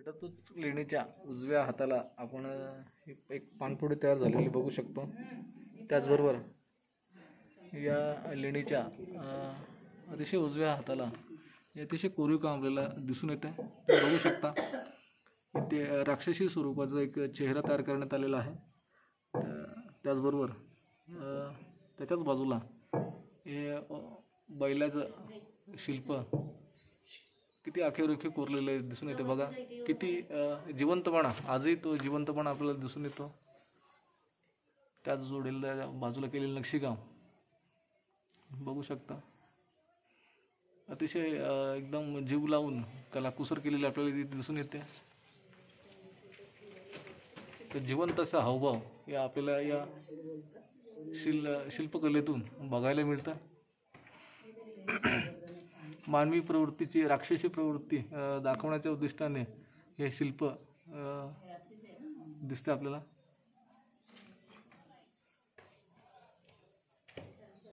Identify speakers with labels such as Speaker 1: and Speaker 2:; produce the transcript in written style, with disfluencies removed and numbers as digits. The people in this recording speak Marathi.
Speaker 1: पेटातूत लेणीच्या उजव्या हाताला आपण एक पानपोळी तयार झालेली बघू शकतो। त्याचबरोबर या लेणीच्या अतिशय उजव्या हाताला अतिशय कोरीव काम आपल्याला दिसून येते। बघू शकता इथे राक्षसी स्वरूपाचा एक चेहरा तयार करण्यात आलेला आहे। त्याचबरोबर त्याच्याच बाजूला हे बैलाचं शिल्प किती आखेरेखी कोरलेले दिसून येते। बघा किती जिवंतपणा, आजही तो जिवंतपणा आपल्याला दिसून येतो। त्याच जोडीला बाजूला केलेलं नक्षीकाम बघू शकता। अतिशय एकदम जीव लावून कलाकुसर केलेली आपल्याला इथे दिसून येते। तर जिवंत असा हावभाव या आपल्याला या शिल्पकलेतून बघायला मिळतं। मानवी प्रवृत्तीची राक्षसी प्रवृत्ती दाखवण्याच्या उद्दिष्टाने हे शिल्प दिसते आपल्याला।